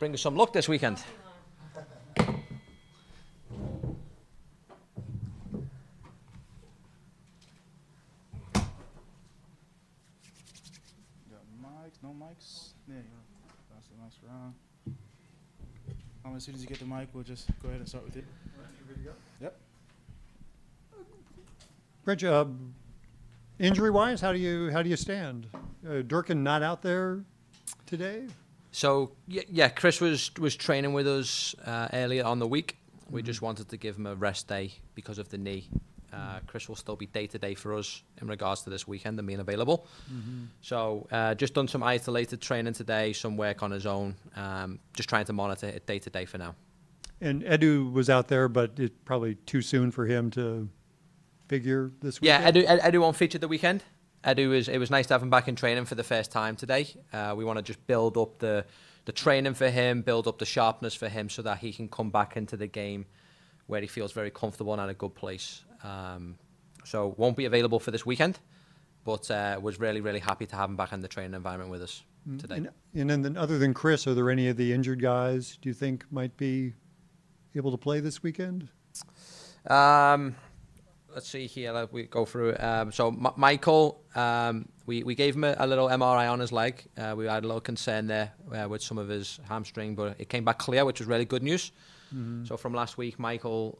bring us some luck this weekend. Got mics, no mics. There you go. Pass the mics around. As soon as you get the mic, we'll just go ahead and start with you. All right, you ready to go? Yep. Rich, injury-wise, how do you stand? Durkin not out there today? So yeah, Chris was training with us earlier on the week. We just wanted to give him a rest day because of the knee. Chris will still be day-to-day for us in regards to this weekend and being available. So just done some isolated training today, some work on his own, just trying to monitor it day-to-day for now. And Edu was out there, but it's probably too soon for him to figure this weekend? Yeah, Edu won't feature the weekend. It was nice to have him back in training for the first time today. We want to just build up the training for him, build up the sharpness for him so that he can come back into the game where he feels very comfortable and at a good place. So won't be available for this weekend, but was really, really happy to have him back in the training environment with us today. And then other than Chris, are there any of the injured guys do you think might be able to play this weekend? Let's see here. Let we go through it. So Michael, we gave him a little MRI on his leg. We had a little concern there with some of his hamstring, but it came back clear, which was really good news. So from last week, Michael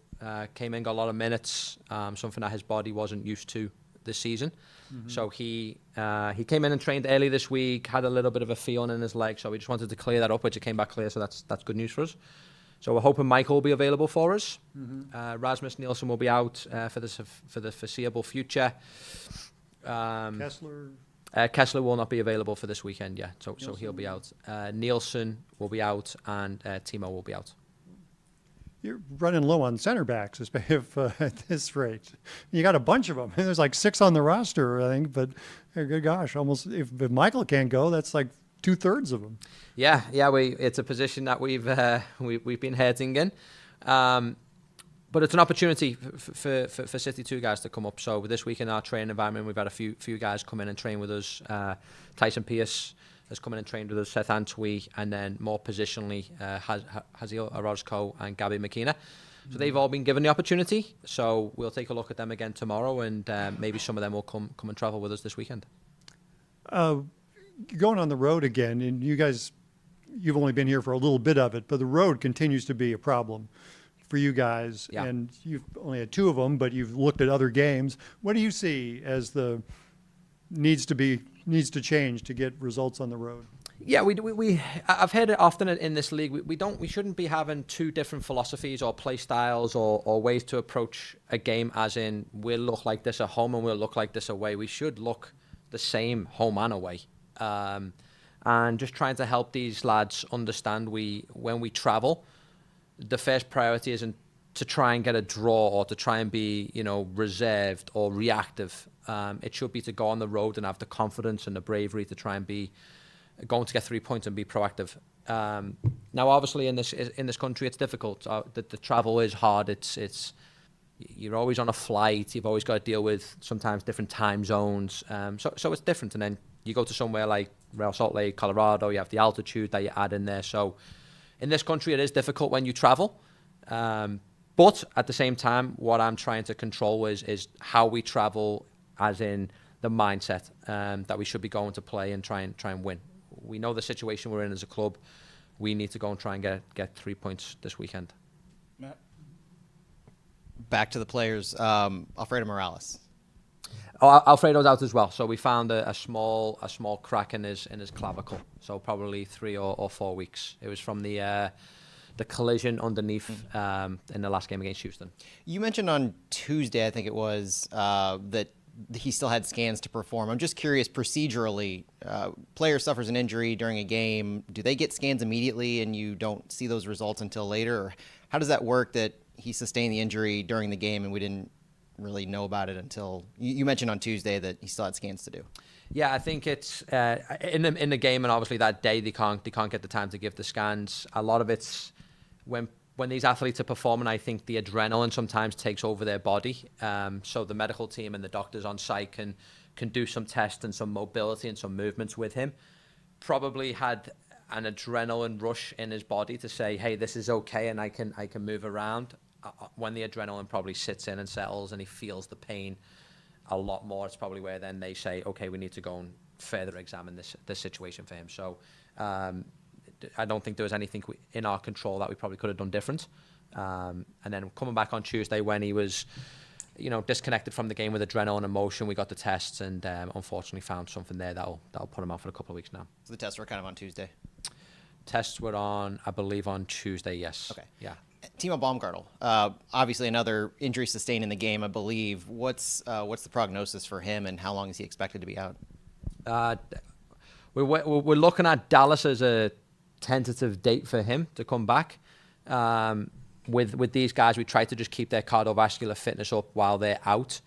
came in, got a lot of minutes, something that his body wasn't used to this season. So he came in and trained early this week, had a little bit of a feeling in his leg, so we just wanted to clear that up, which it came back clear, so that's good news for us. So we're hoping Michael will be available for us. Rasmus Nielsen will be out for the foreseeable future. Kessler? Kessler will not be available for this weekend, yeah. So he'll be out. Nielsen will be out, and Timo will be out. You're running low on center backs if, at this rate. You got a bunch of them. There's like 6 on the roster, I think. But good gosh, almost if Michael can't go, that's like 2/3 of them. Yeah. It's a position that we've been hurting in, but it's an opportunity for City 2 guys to come up. So this week in our training environment, we've had a few guys come in and train with us. Tyson Pierce has come in and trained with us, Seth Antwi, and then more positionally, Haziel Orozco and Gabby McKenna. So they've all been given the opportunity. So we'll take a look at them again tomorrow, and maybe some of them will come and travel with us this weekend. Going on the road again, and you guys, you've only been here for a little bit of it, but the road continues to be a problem for you guys. Yeah. And you've only had 2 of them, but you've looked at other games. What do you see as the needs to change to get results on the road? Yeah, I've heard it often in this league. We shouldn't be having 2 different philosophies or play styles or ways to approach a game, as in we'll look like this at home and we'll look like this away. We should look the same home and away. And just trying to help these lads understand when we travel, the first priority isn't to try and get a draw or to try and be, reserved or reactive. It should be to go on the road and have the confidence and the bravery to try and be going to get 3 points and be proactive. Now, obviously, in this country, it's difficult. The travel is hard. It's you're always on a flight. You've always got to deal with sometimes different time zones. So it's different. And then you go to somewhere like Real Salt Lake, Colorado. You have the altitude that you add in there. So in this country, it is difficult when you travel. But at the same time, what I'm trying to control is how we travel, as in the mindset that we should be going to play and try and win. We know the situation we're in as a club. We need to go and try and get 3 points this weekend. Matt? Back to the players, Alfredo Morales. Oh, Alfredo's out as well. So we found a small crack in his clavicle. So probably 3 or 4 weeks. It was from the collision underneath in the last game against Houston. You mentioned on Tuesday, I think it was, that he still had scans to perform. I'm just curious, procedurally, player suffers an injury during a game. Do they get scans immediately and you don't see those results until later? Or how does that work that he sustained the injury during the game and we didn't really know about it until you mentioned on Tuesday that he still had scans to do? Yeah, I think it's in the game, and obviously that day they can't get the time to give the scans. A lot of it's when these athletes are performing, I think the adrenaline sometimes takes over their body. So the medical team and the doctors on site can do some tests and some mobility and some movements with him. Probably had an adrenaline rush in his body to say, hey, this is okay and I can move around. When the adrenaline probably sits in and settles and he feels the pain a lot more, it's probably where then they say, okay, we need to go and further examine this situation for him. So I don't think there was anything in our control that we probably could have done different. And then coming back on Tuesday when he was, disconnected from the game with adrenaline and emotion, we got the tests and unfortunately found something there that'll put him out for a couple of weeks now. So the tests were kind of on Tuesday. Tests were on, I believe, on Tuesday. Yes. Okay. Yeah. Timo Baumgartel, obviously another injury sustained in the game, I believe. What's the prognosis for him, and how long is he expected to be out? We're looking at Dallas as a tentative date for him to come back. With these guys, we try to just keep their cardiovascular fitness up while they're out.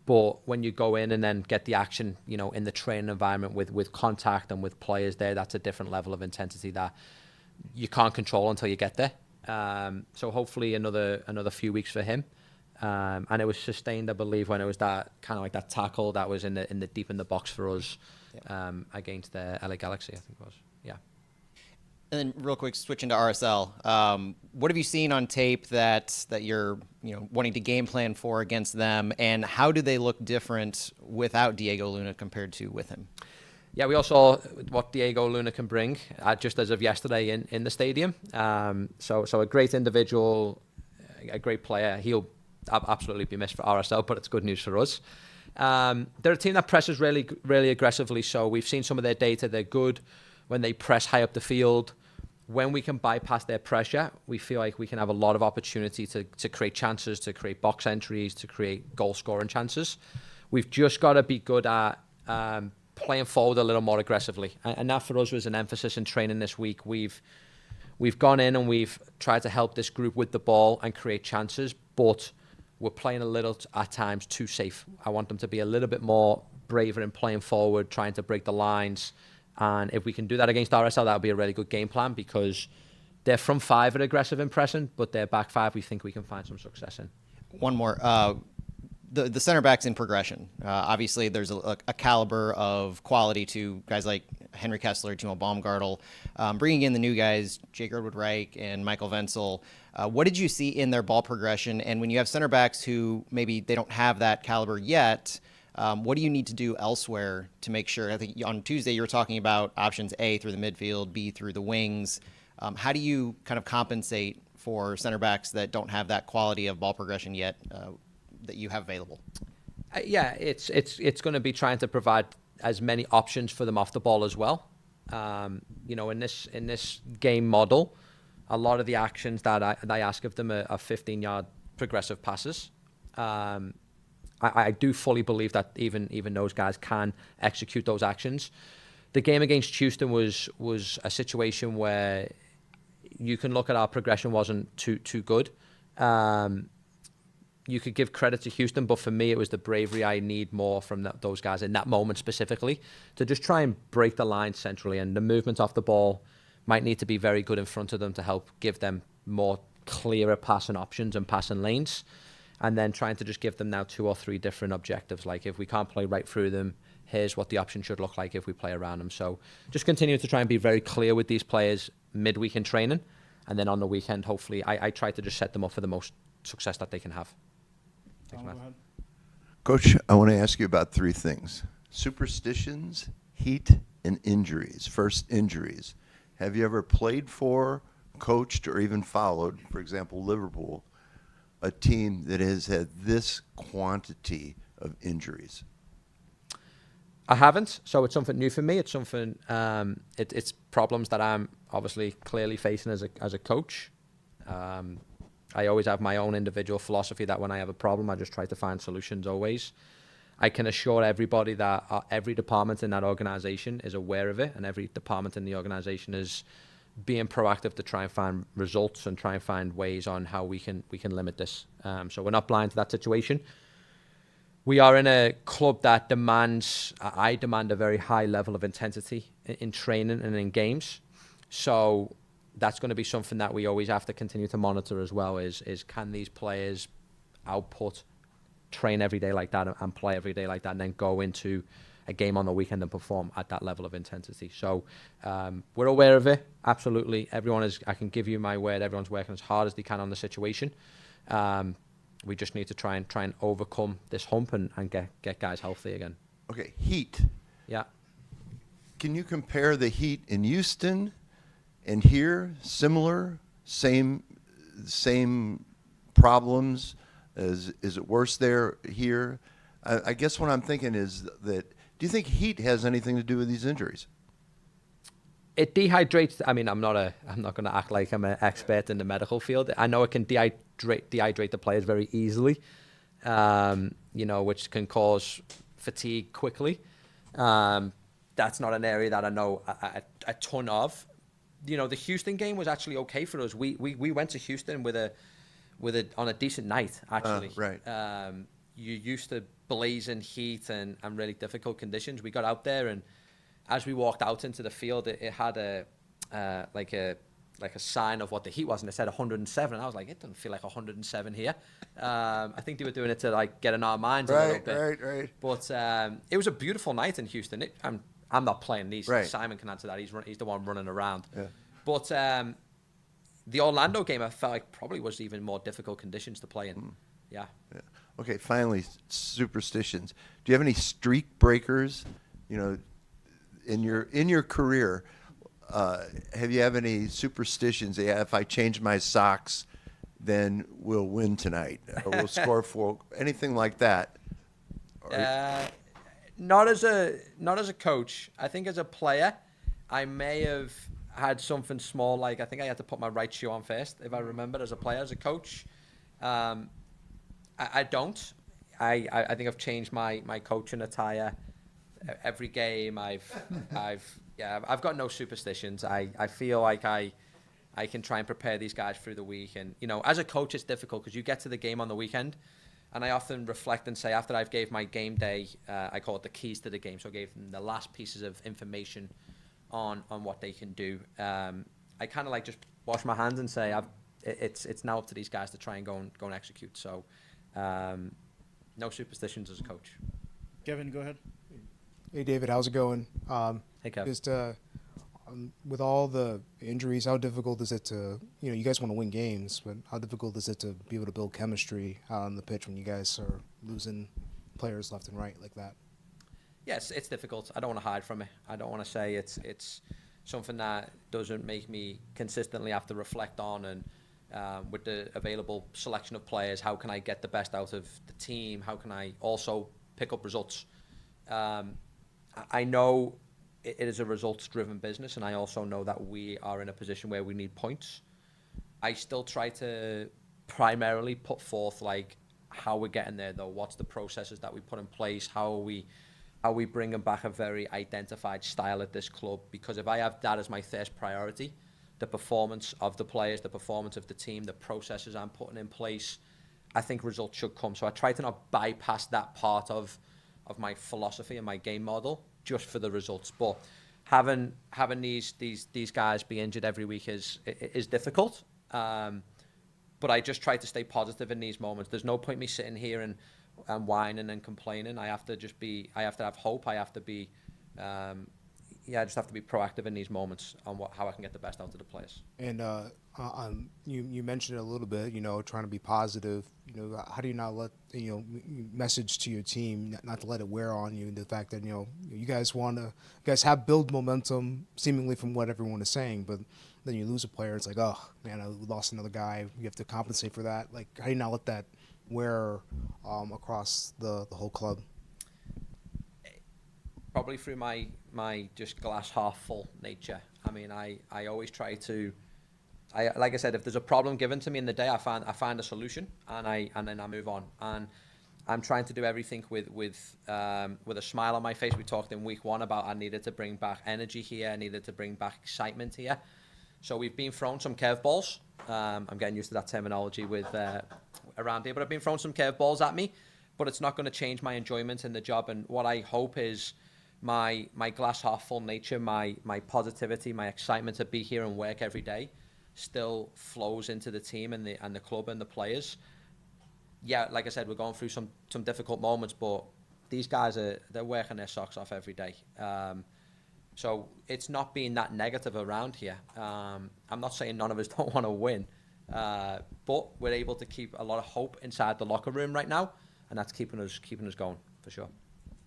But when you go in and then get the action, in the training environment with contact and with players there, that's a different level of intensity that you can't control until you get there. So hopefully another few weeks for him. And it was sustained, I believe, when it was that kind of like that tackle that was in the deep in the box for us against the LA Galaxy, I think it was. Yeah. And then real quick, switching to RSL, what have you seen on tape that you're wanting to game plan for against them, and how do they look different without Diego Luna compared to with him? Yeah, we all saw what Diego Luna can bring just as of yesterday in the stadium. So a great individual, a great player. He'll absolutely be missed for RSL, but it's good news for us. They're a team that presses really, really aggressively. So we've seen some of their data. They're good when they press high up the field. When we can bypass their pressure, we feel like we can have a lot of opportunity to create chances, to create box entries, to create goal scoring chances. We've just got to be good at playing forward a little more aggressively. And that for us was an emphasis in training this week. We've gone in and we've tried to help this group with the ball and create chances, but we're playing a little at times too safe. I want them to be a little bit more braver in playing forward, trying to break the lines. And if we can do that against RSL, that would be a really good game plan, because their front five are aggressive in pressing, but their back five we think we can find some success in. One more. The center backs in progression. Obviously, there's a caliber of quality to guys like Henry Kessler, Timo Baumgartel. Bringing in the new guys, Jake Erdwood-Reich and Michael Wenzel. What did you see in their ball progression? And when you have center backs who maybe they don't have that caliber yet, what do you need to do elsewhere to make sure? I think on Tuesday you were talking about options A through the midfield, B through the wings. How do you kind of compensate for center backs that don't have that quality of ball progression yet that you have available? Yeah, it's going to be trying to provide as many options for them off the ball as well. In this game model, a lot of the actions that I ask of them are 15-yard progressive passes. I do fully believe that even those guys can execute those actions. The game against Houston was a situation where you can look at our progression wasn't too good. You could give credit to Houston, but for me, it was the bravery I need more from those guys in that moment specifically to just try and break the line centrally. And the movement off the ball might need to be very good in front of them to help give them more clearer passing options and passing lanes. And then trying to just give them now 2 or 3 different objectives. Like if we can't play right through them, here's what the option should look like if we play around them. So just continue to try and be very clear with these players midweek in training. And then on the weekend, hopefully, I try to just set them up for the most success that they can have. Thanks, Matt. Coach, I want to ask you about 3 things: superstitions, heat, and injuries. First, injuries. Have you ever played for, coached, or even followed, for example, Liverpool, a team that has had this quantity of injuries? I haven't, so it's something new for me. It's something, it's problems that I'm obviously clearly facing as a coach. I always have my own individual philosophy that when I have a problem, I just try to find solutions always. I can assure everybody that every department in that organization is aware of it, and every department in the organization is being proactive to try and find results and try and find ways on how we can limit this. So we're not blind to that situation. We are in a club that I demand a very high level of intensity in training and in games. So that's going to be something that we always have to continue to monitor as well, is can these players train every day like that and play every day like that, and then go into a game on the weekend and perform at that level of intensity. So we're aware of it. Absolutely. Everyone is, I can give you my word, everyone's working as hard as they can on the situation. We just need to try and overcome this hump and get guys healthy again. Okay, Heat. Yeah. Can you compare the Heat in Houston and here? Similar? Same problems? Is it worse there, here? I guess what I'm thinking is that, do you think Heat has anything to do with these injuries? It dehydrates. I mean, I'm not going to act like I'm an expert in the medical field. I know it can dehydrate the players very easily, which can cause fatigue quickly. That's not an area that I know a ton of. The Houston game was actually okay for us. We went to Houston on a decent night, actually. Right. You used to blazing heat and really difficult conditions. We got out there, and as we walked out into the field, it had a sign of what the heat was, and it said 107. And I was like, it doesn't feel like 107 here. I think they were doing it to get in our minds a little bit. Right. But it was a beautiful night in Houston. I'm not playing these. Right. Simon can answer that. He's the one running around. Yeah. But the Orlando game, I felt like probably was even more difficult conditions to play in. Yeah. Okay, finally, superstitions. Do you have any streak breakers? In your career, have you have any superstitions? Yeah, if I change my socks, then we'll win tonight, or we'll score 4. Anything like that? Not as a coach. I think as a player, I may have had something small. Like I think I had to put my right shoe on first, if I remember. As a player, as a coach, I don't. I think I've changed my coaching attire every game. I've got no superstitions. I feel like I can try and prepare these guys through the week. And as a coach, it's difficult because you get to the game on the weekend, and I often reflect and say, after I've gave my game day, I call it the keys to the game. So I gave them the last pieces of information on what they can do. I kind of just wash my hands and say, it's now up to these guys to try and go and execute. So no superstitions as a coach. Kevin, go ahead. Hey, David, how's it going? Hey, Kevin. Just with all the injuries, how difficult is it to, you guys want to win games, but how difficult is it to be able to build chemistry out on the pitch when you guys are losing players left and right like that? Yes, it's difficult. I don't want to hide from it. I don't want to say it's something that doesn't make me consistently have to reflect on. And with the available selection of players, how can I get the best out of the team? How can I also pick up results? I know it is a results-driven business, and I also know that we are in a position where we need points. I still try to primarily put forth how we're getting there, though. What's the processes that we put in place? How are we bringing back a very identified style at this club? Because if I have that as my first priority, the performance of the players, the performance of the team, the processes I'm putting in place, I think results should come. So I try to not bypass that part of my philosophy and my game model just for the results. But having these guys be injured every week is difficult. But I just try to stay positive in these moments. There's no point me sitting here and whining and complaining. I have to have hope. I have to be I just have to be proactive in these moments on how I can get the best out of the players. And you mentioned it a little bit, trying to be positive. How do you not let message to your team not to let it wear on you? The fact that you guys have build momentum seemingly from what everyone is saying, but then you lose a player, it's like, oh man, I lost another guy. You have to compensate for that. How do you not let that wear across the whole club? Probably through my just glass half full nature. I mean, I always try to, like I said, if there's a problem given to me in the day, I find a solution and then I move on. And I'm trying to do everything with a smile on my face. We talked in week 1 about I needed to bring back energy here. I needed to bring back excitement here. So we've been thrown some curveballs. I'm getting used to that terminology around here, but I've been thrown some curveballs at me. But it's not going to change my enjoyment in the job. And what I hope is my glass half full nature, my positivity, my excitement to be here and work every day still flows into the team and the club and the players. Yeah, like I said, we're going through some difficult moments, but these guys they're working their socks off every day. So it's not being that negative around here. I'm not saying none of us don't want to win, but we're able to keep a lot of hope inside the locker room right now, and that's keeping us going for sure.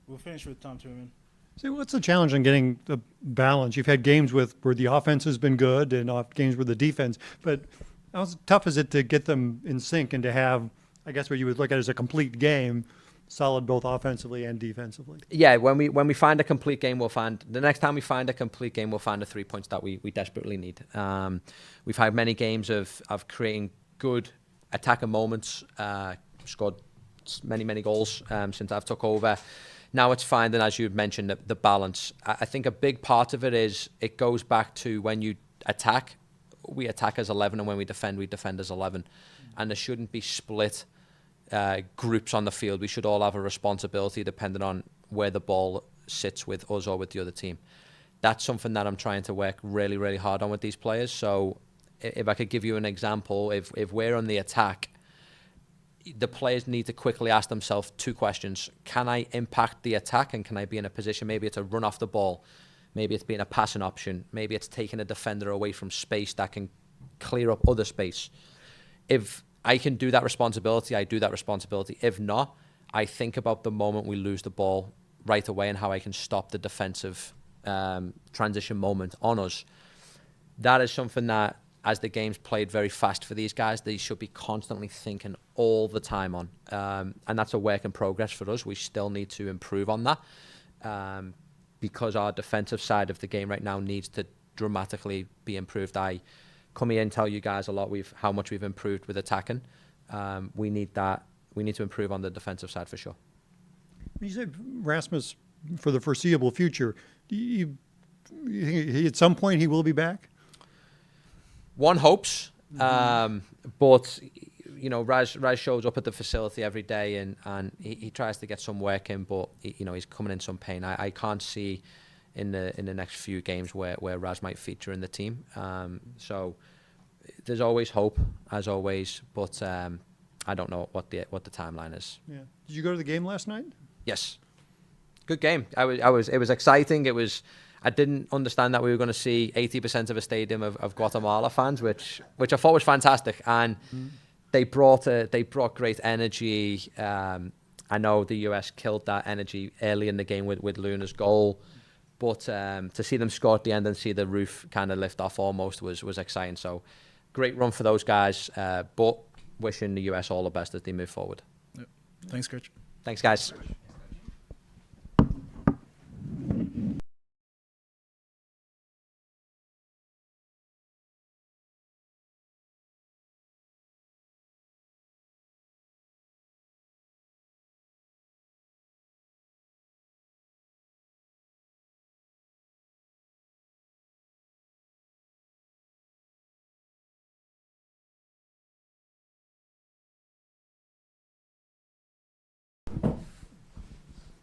We'll finish with Tom Truman. So what's the challenge in getting the balance? You've had games where the offense has been good and games where the defense, but how tough is it to get them in sync and to have, I guess, what you would look at as a complete game, solid both offensively and defensively? Yeah, when we find a complete game, the next time we find a complete game, we'll find the 3 points that we desperately need. We've had many games of creating good attacking moments, scored many goals since I've took over. Now it's finding, as you mentioned, the balance. I think a big part of it goes back to when you attack, we attack as 11, and when we defend as 11. And there shouldn't be split groups on the field. We should all have a responsibility depending on where the ball sits with us or with the other team. That's something that I'm trying to work really, really hard on with these players. So if I could give you an example, if we're on the attack, the players need to quickly ask themselves 2 questions. Can I impact the attack, and can I be in a position, maybe it's a run off the ball, maybe it's being a passing option, maybe it's taking a defender away from space that can clear up other space. If I can do that responsibility, I do that responsibility. If not, I think about the moment we lose the ball right away and how I can stop the defensive transition moment on us. That is something that, as the game's played very fast for these guys, they should be constantly thinking all the time on. And that's a work in progress for us. We still need to improve on that because our defensive side of the game right now needs to dramatically be improved. I come here and tell you guys a lot how much we've improved with attacking. We need that. We need to improve on the defensive side for sure. You said Rasmus for the foreseeable future. You think at some point he will be back? One hopes, but Raz shows up at the facility every day and he tries to get some work in, but he's coming in some pain. I can't see in the next few games where Raz might feature in the team. So there's always hope, as always, but I don't know what the timeline is. Yeah. Did you go to the game last night? Yes. Good game. It was exciting. I didn't understand that we were going to see 80% of a stadium of Guatemala fans, which I thought was fantastic. And they brought great energy. I know the US killed that energy early in the game with Luna's goal, but to see them score at the end and see the roof kind of lift off almost was exciting. So great run for those guys, but wishing the US all the best as they move forward. Yep. Thanks, Critch. Thanks, guys.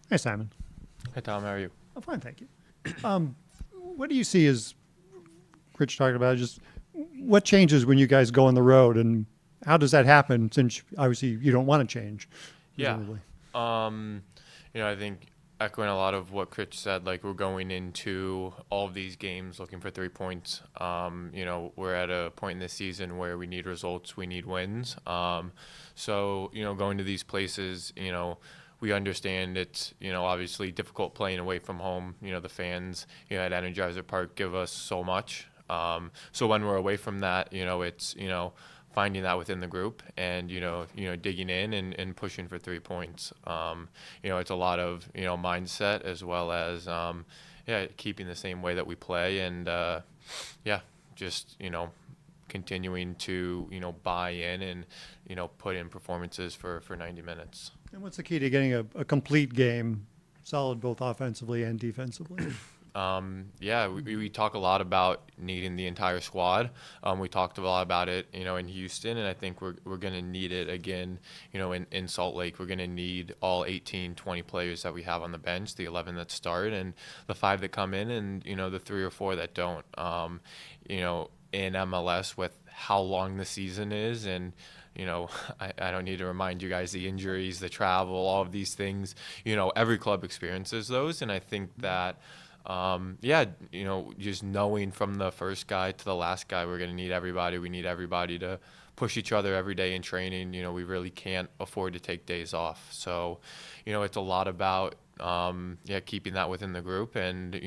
Hey, Simon. Hey, Tom. How are you? I'm fine, thank you. What do you see as Rich talked about? Just what changes when you guys go on the road, and how does that happen? Since obviously you don't want to change. Presumably. Yeah. I think echoing a lot of what Critch said, like we're going into all of these games looking for 3 points. We're at a point in this season where we need results, we need wins. So going to these places, we understand it's, obviously difficult playing away from home. The fans, at Energizer Park give us so much. So when we're away from that, it's, finding that within the group and, digging in and pushing for 3 points. It's a lot of, mindset as well as, keeping the same way that we play and, just, continuing to, buy in and, put in performances for 90 minutes. And what's the key to getting a complete game, solid both offensively and defensively? We talk a lot about needing the entire squad. We talked a lot about it, in Houston, and I think we're going to need it again, in Salt Lake. We're going to need all 18, 20 players that we have on the bench, the 11 that start, and the 5 that come in, and, the 3 or 4 that don't. In MLS with how long the season is and, I don't need to remind you guys the injuries, the travel, all of these things. Every club experiences those, and I think that. Just knowing from the first guy to the last guy, we're going to need everybody. We need everybody to push each other every day in training. We really can't afford to take days off. So, it's a lot about, keeping that within the group and,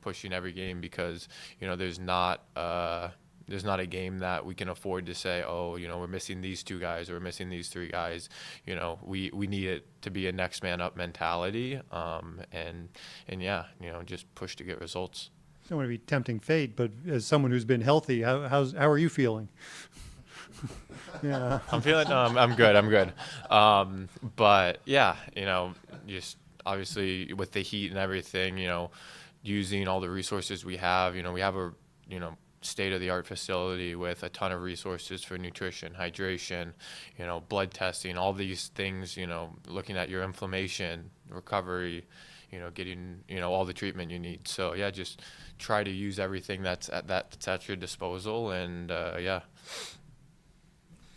pushing every game because, there's not a game that we can afford to say, we're missing these 2 guys or we're missing these 3 guys. We need it to be a next man up mentality. Just push to get results. I don't want to be tempting fate, but as someone who's been healthy, how are you feeling? Yeah. I'm feeling, I'm good. But yeah, just obviously with the heat and everything, using all the resources we have, we have a, state-of-the-art facility with a ton of resources for nutrition, hydration, blood testing, all these things, looking at your inflammation, recovery, getting, all the treatment you need. So yeah, just try to use everything that's at your disposal. And yeah.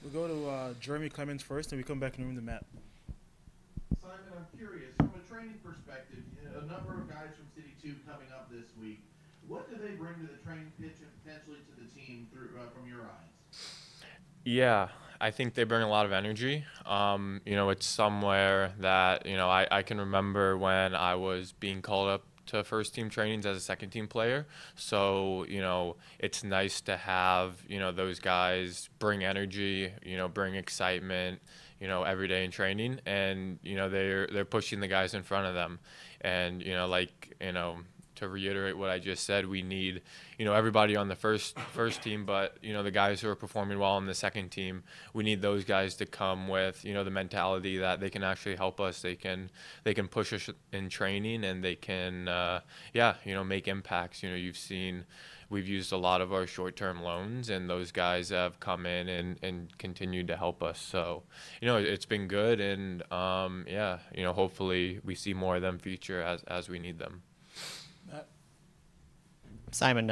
We'll go to Jeremy Clemens first, and we come back and room the map. Simon, I'm curious, from a training perspective, a number of guys from City 2 coming up this week. What do they bring to the training pitch and potentially to the team from your eyes? Yeah, I think they bring a lot of energy. It's somewhere that, I can remember when I was being called up to first team trainings as a second team player. So, it's nice to have, those guys bring energy, bring excitement, every day in training. And, they're pushing the guys in front of them. And, to reiterate what I just said, we need, everybody on the first team, but, the guys who are performing well on the second team, we need those guys to come with, the mentality that they can actually help us. They can push us in training and they can, make impacts. You've seen, we've used a lot of our short-term loans and those guys have come in and continued to help us. So, it's been good. And, hopefully we see more of them feature as we need them. Simon,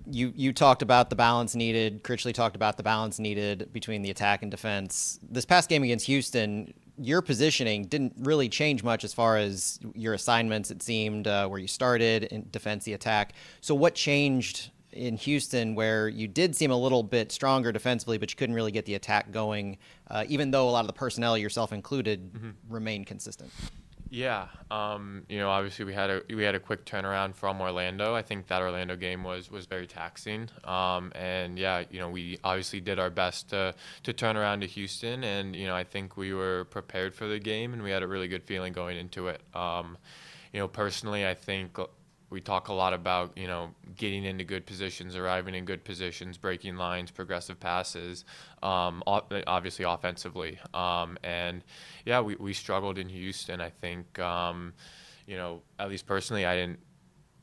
you talked about the balance needed. Critchley talked about the balance needed between the attack and defense. This past game against Houston, your positioning didn't really change much as far as your assignments, it seemed, where you started in defense, the attack. So what changed in Houston where you did seem a little bit stronger defensively, but you couldn't really get the attack going, even though a lot of the personnel, yourself included, remained consistent? Yeah, obviously we had a quick turnaround from Orlando. I think that Orlando game was very taxing. We obviously did our best to turn around to Houston, and I think we were prepared for the game, and we had a really good feeling going into it. Personally, I think we talk a lot about, getting into good positions, arriving in good positions, breaking lines, progressive passes, obviously offensively. We struggled in Houston. I think, at least personally,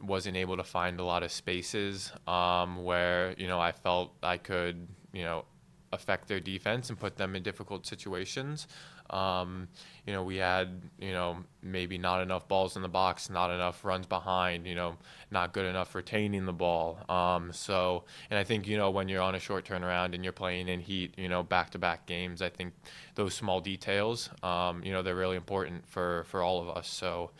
wasn't able to find a lot of spaces where, I felt I could, affect their defense and put them in difficult situations. We had, maybe not enough balls in the box, not enough runs behind, not good enough retaining the ball. And I think, when you're on a short turnaround and you're playing in heat, back-to-back games, I think those small details, they're really important for all of us. So,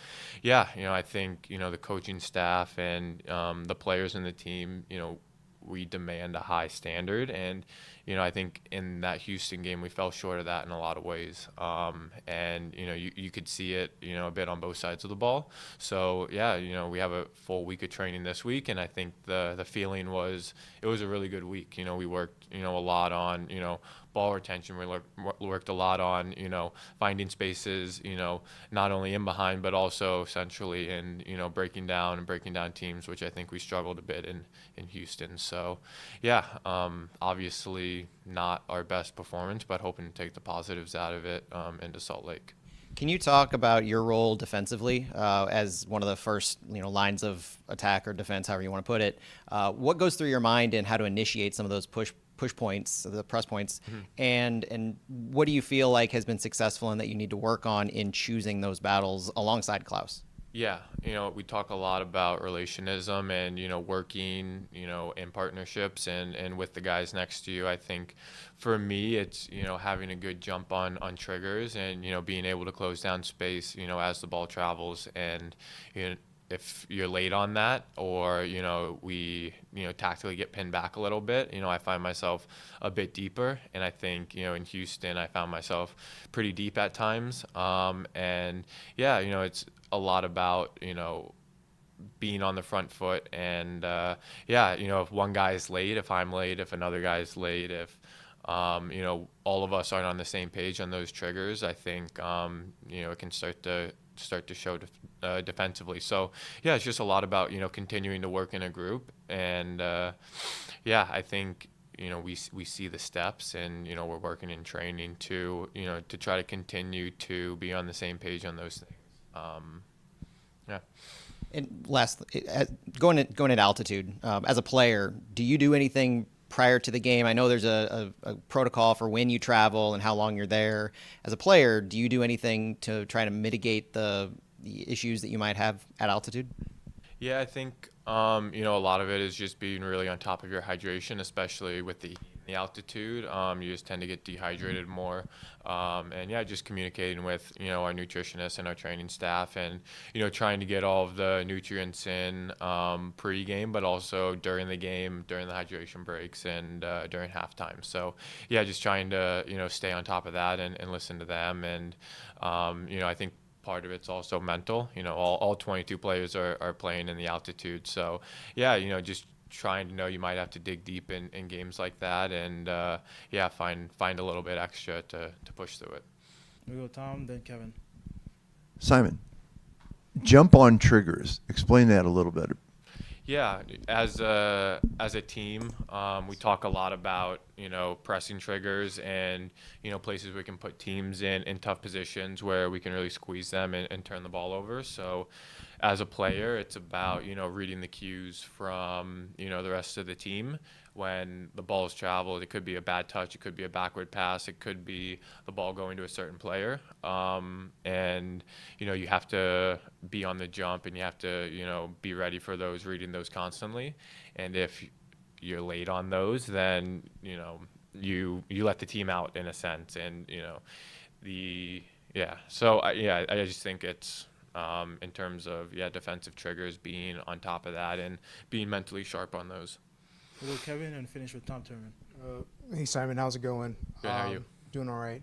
I think, the coaching staff and the players in the team, we demand a high standard. And, I think in that Houston game, we fell short of that in a lot of ways. You could see it, a bit on both sides of the ball. So, we have a full week of training this week. And I think the feeling was, it was a really good week. We worked, a lot on, ball retention. We worked a lot on, finding spaces, not only in behind, but also centrally and, breaking down teams, which I think we struggled a bit in Houston. So, obviously not our best performance, but hoping to take the positives out of it into Salt Lake. Can you talk about your role defensively as one of the first lines of attack or defense, however you want to put it? What goes through your mind and how to initiate some of those push points, the press points, and what do you feel like has been successful and that you need to work on in choosing those battles alongside Klaus? Yeah, we talk a lot about relationism and, working, in partnerships and with the guys next to you. I think for me, it's, having a good jump on triggers and, being able to close down space, as the ball travels. And, if you're late on that or, we, tactically get pinned back a little bit, I find myself a bit deeper. And I think, in Houston, I found myself pretty deep at times. And yeah, it's a lot about, being on the front foot and, yeah, if one guy is late, if I'm late, if another guy is late, if, all of us aren't on the same page on those triggers, I think, it can start to show defensively. So yeah, it's just a lot about, continuing to work in a group. And, yeah, I think, we see the steps and, we're working in training to, to try to continue to be on the same page on those things. Yeah. And last, going at altitude, as a player, do you do anything prior to the game? I know there's a protocol for when you travel and how long you're there. As a player, do you do anything to try to mitigate the issues that you might have at altitude? Yeah, I think, a lot of it is just being really on top of your hydration, especially with the altitude. You just tend to get dehydrated more. And yeah, just communicating with, our nutritionists and our training staff and, trying to get all of the nutrients in pre-game, but also during the game, during the hydration breaks and during halftime. So yeah, just trying to, stay on top of that and listen to them. And, I think part of it's also mental. All 22 players are playing in the altitude. So yeah, just trying to know you might have to dig deep in games like that and yeah, find a little bit extra to push through it. We go Tom, then Kevin. Simon, jump on triggers. Explain that a little bit. Yeah, as a team, we talk a lot about, pressing triggers and, places we can put teams in tough positions where we can really squeeze them and turn the ball over. So as a player, it's about, reading the cues from, the rest of the team. When the ball is traveled, it could be a bad touch, it could be a backward pass, it could be the ball going to a certain player. And, you have to be on the jump and you have to, be ready for those, reading those constantly. And if you're late on those, then, you let the team out in a sense. And, so I just think it's, in terms of, defensive triggers, being on top of that and being mentally sharp on those. We'll go Kevin and finish with Tom Turman. Hey Simon, how's it going? Good, how are you? Doing all right.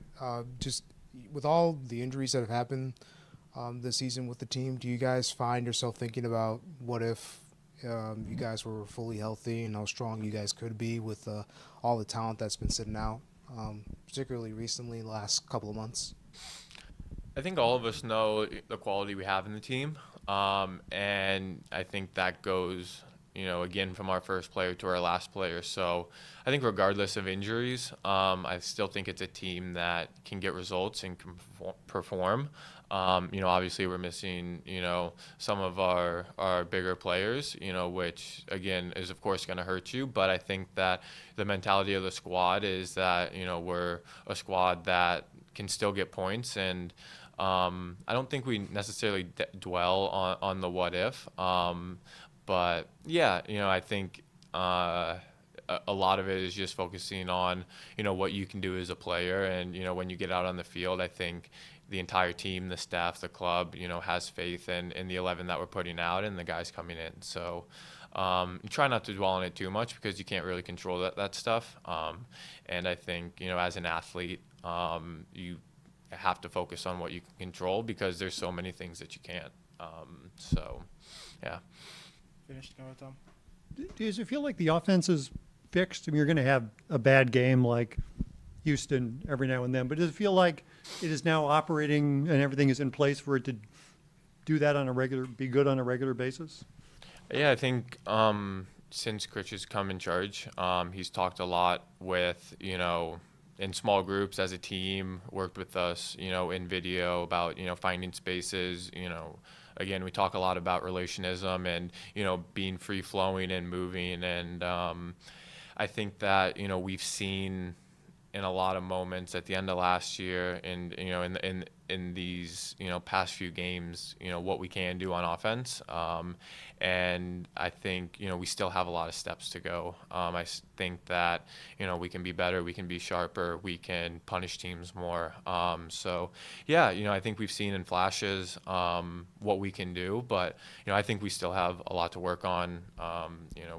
Just with all the injuries that have happened this season with the team, do you guys find yourself thinking about what if you guys were fully healthy and how strong you guys could be with all the talent that's been sitting out, particularly recently, last couple of months? I think all of us know the quality we have in the team, and I think that goes, again, from our first player to our last player. So I think regardless of injuries, I still think it's a team that can get results and can perform. Obviously we're missing, some of our bigger players, which again is of course going to hurt you. But I think that the mentality of the squad is that, we're a squad that can still get points. And I don't think we necessarily dwell on the what if. But yeah, I think a lot of it is just focusing on, what you can do as a player. And, when you get out on the field, I think the entire team, the staff, the club, has faith in the 11 that we're putting out and the guys coming in. So you try not to dwell on it too much because you can't really control that stuff. And I think, as an athlete, you have to focus on what you can control because there's so many things that you can't. So, yeah. Finished. Go with Tom. Does it feel like the offense is fixed? I mean, you're going to have a bad game like Houston every now and then, but does it feel like it is now operating and everything is in place for it to do that be good on a regular basis? Yeah, I think since Critch has come in charge, he's talked a lot with, in small groups as a team, worked with us, in video about, finding spaces, Again, we talk a lot about relationism and, being free flowing and moving. And I think that, we've seen in a lot of moments at the end of last year, and in these past few games, what we can do on offense. And I think we still have a lot of steps to go. Think that we can be better, we can be sharper, we can punish teams more. So yeah, I think we've seen in flashes what we can do, but I think we still have a lot to work on.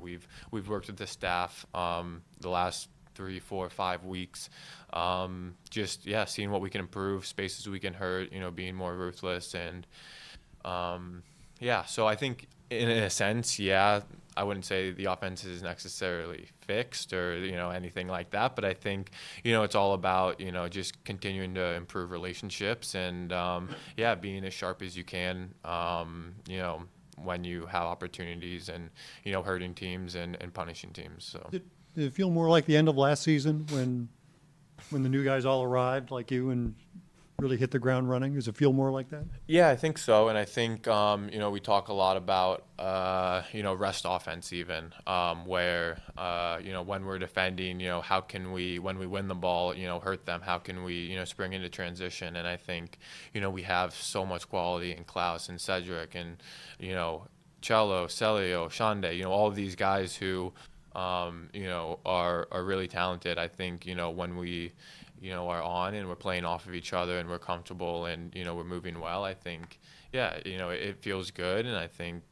We've worked with the staff the last 3, 4, 5 weeks, seeing what we can improve, spaces we can hurt, being more ruthless, and so I think in a sense, I wouldn't say the offense is necessarily fixed or anything like that, but I think it's all about just continuing to improve relationships and being as sharp as you can when you have opportunities and hurting teams and punishing teams. So Did it feel more like the end of last season when the new guys all arrived, like you, and really hit the ground running? Does it feel more like that? Yeah, I think so. And I think, we talk a lot about, rest offense even, where, when we're defending, how can we, when we win the ball, hurt them? How can we, spring into transition? And I think, we have so much quality in Klaus and Cedric and, Cello, Celio, Shande, all of these guys who, are really talented. I think, when we, are on and we're playing off of each other and we're comfortable and, we're moving well, I think, it feels good. And I think,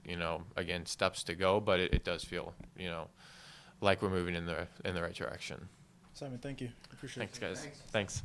again, steps to go, but it does feel, like we're moving in the right direction. Simon, thank you. Appreciate it. Thanks, guys. Thanks.